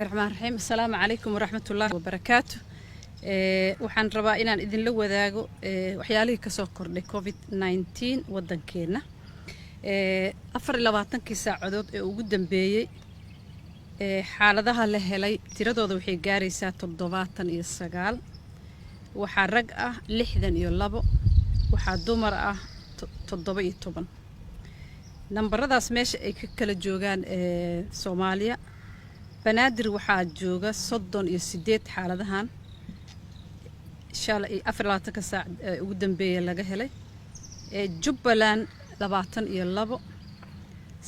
الرحمن الرحيم. السلام عليكم ورحمة الله وبركاته. waxaan rabaa inaan idin la wadaago waxyaalihii ka soo kordhay COVID-19 wadankeena. 24 saacadood ee ugu dambeeyay xaaladaha la helay tiradooda waxay gaaraysaa 79. waxaa rag ah 62, waxaa dumar ah 17. nambaradaas meesha ay ka kala joogaan Soomaaliya. banaadir waxaa jooga 38 xaaladahan inshallah 24 saac ugu dambeeyay laga helay. Jubbaland 22,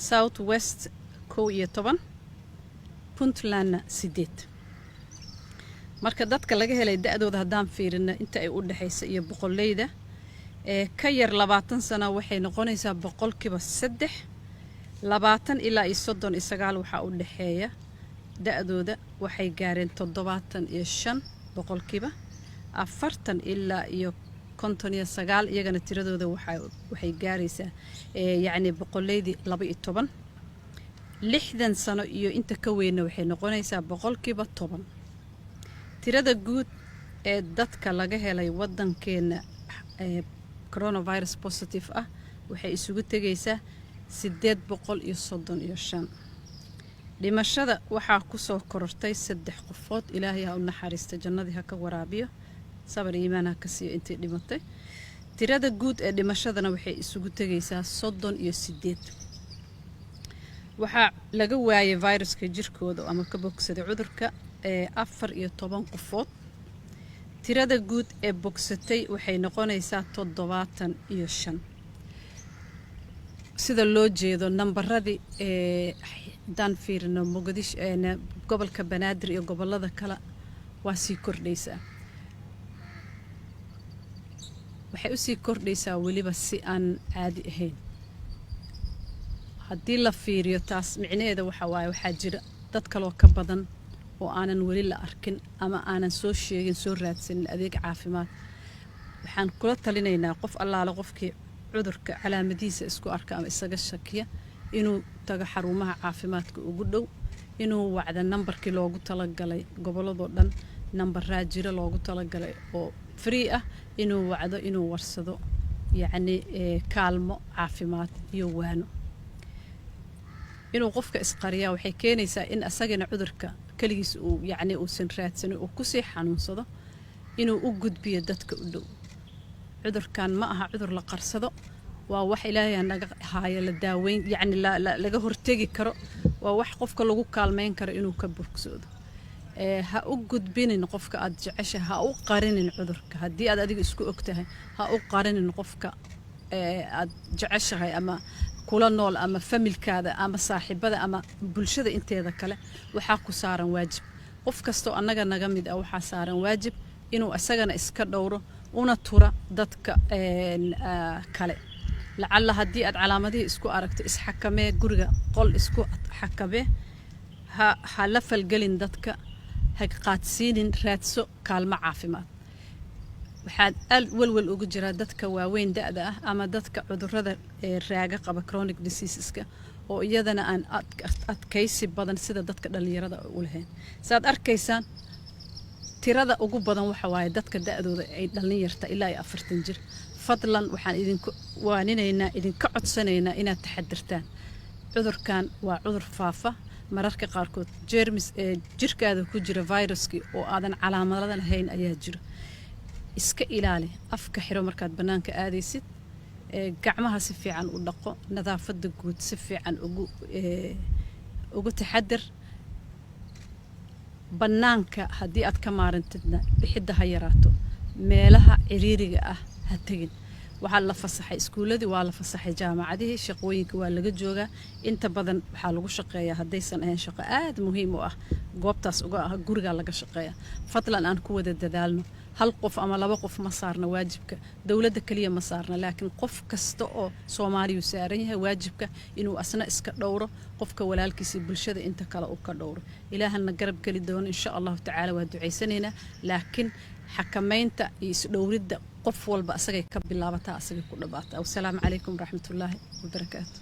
South West 11, Puntland 8. marka dadka laga helay da'dooda haddaan fiirino inta ay u dhaxayso iyo boqolleyda ka yar 20 sano waxay noqonaysaa boqolkiiba 3. 20 ilaa 39 waxaa u dhaxeeya da'dooda waxay gaareen 75 boqolkiiba. 40 ilaa 59 iyagana tiradooda waxay gaaraysaa yacni boqolleydii 12. 60 sano iyo inta ka weynna waxay noqonaysaa boqolkiiba 10. tirada guud ee dadka laga helay wadankeena coronavirus positive ah waxay isugu tagaysaa 835. dhimashada waxaa ku soo korortay 3 qofood. ilaahay ha u naxariisto, jannadii ha ka waraabiyo, sabar iimaan ha ka siiyo intii dhimatay. tirada guud ee dhimashadana waxay isugu tagaysaa 38. waxaa laga waayay viruska jirkooda ama ka bogsaday cudurka 14 qofood. tirada guud ee bogsatay waxay noqonaysaa 75. sida loo jeedo nambaradii dan fiirno Muqdisho gobolka Banaadir iyo gobolada kale waa sii kordhaysaa. waxay u sii kordhaysaa waliba si aan caadi ahayn. haddii la fiiriyo taas micnaheeda waxaa jira dad kaloo ka badan oo aanan wali la arkin ama aanan soo sheegin soo raadsanin adeeg caafimaad. waxaan kula talinaynaa qof allaale qofkii cudurka calaamadiisa isku arka ama isaga shakiya inuu tago xarumaha caafimaadka ugu dhow, inuu wacdo nambarkii loogu talagalay goboladoo dhan. nambaraa jira loogu talagalay oo free ah, inuu wacdo, inuu warsado yacni kaalmo caafimaad iyo waano. inuu qofka isqariyaa waxay keenaysaa in asagana cudurka kaligiis uu yacni uusan raadsanin oo ku sii xanuunsado, inuu u gudbiyo dadka u dhow. cudurkan ma aha cudur la qarsado, waa wax ilaahay naga haayo la daaweyn yacni laga hortagi karo, waa wax qofka lagu kaalmeyn karo inuu ka bogsoodo. ha u gudbinin qofka aad jeceshahay, ha u qarinin cudurka. haddii aad adiga isku ogtahay ha u qarinin qofka aad jeceshahay ama kula nool ama familkaada ama saaxiibada ama bulshada inteeda kale. waxaa ku saaran waajib. qof kastoo annaga naga mid ah waxaa saaran waajib inuu asagana iska dhowro una tura dadka kale. lacalla haddii aad calaamadihii isku aragto isxakamee, guriga qol isku xakamee, ha la falgelin dadka, ha qaadsiinin, raadso kaalmo caafimaad. waxaad walwal ugu jiraa dadka waaweyn da'da ah ama dadka cudurrada raaga qaba chronic diseaseska oo iyadana aan adkaysi badan sida dadka dhalinyarada u lahayn. saad arkaysaan tirada ugu badan waxa waaye dadka da'dooda ay dhalinyarta ilaa 40 jir. fadlan waxaan idinku waaninaynaa, idinka codsanaynaa inaad taxadirtaan. cudurkan waa cudur faafa. mararka qaarkood jeermis jirkaada ku jira viruskii oo aadan calaamado lahayn ayaa jira. iska ilaali, afka xiro markaad bannaanka aadaysid, gacmaha si fiican u dhaqo, nadaafadda guud si fiican ugu taxadir. bannaanka haddii aad ka maarantidna bixidda ha yaraato. meelaha ciriiriga ah ha tegin. waxaa la fasaxay iskuuladii, waa la fasaxay jaamacadihii, shaqooyinka waa laga joogaa. inta badan waxaa lagu shaqeeyaa haddaysan ahayn shaqo aad muhiim u ah goobtaas uga ah guriga laga shaqeeya. fadlan aan ku wada dadaalno. hal qof ama 2 qof ma saarna waajibka, dawladda kaliya ma saarna, laakiin qof kasta oo Soomaaliyu saaran yahay waajibka inuu asna iska dhowro, qofka walaalkiisa bulshada inta kale uu ka dhowro. ilaahana garab geli doono insha Allah tacaala. waa ducaysanaynaa, laakiin xakamaynta iyo isdhowridda qof walba asagay ka bilaabataa, asagay ku dhabaata. Wassalaamu calaykum waraxmatullaahi wabarakaatuh.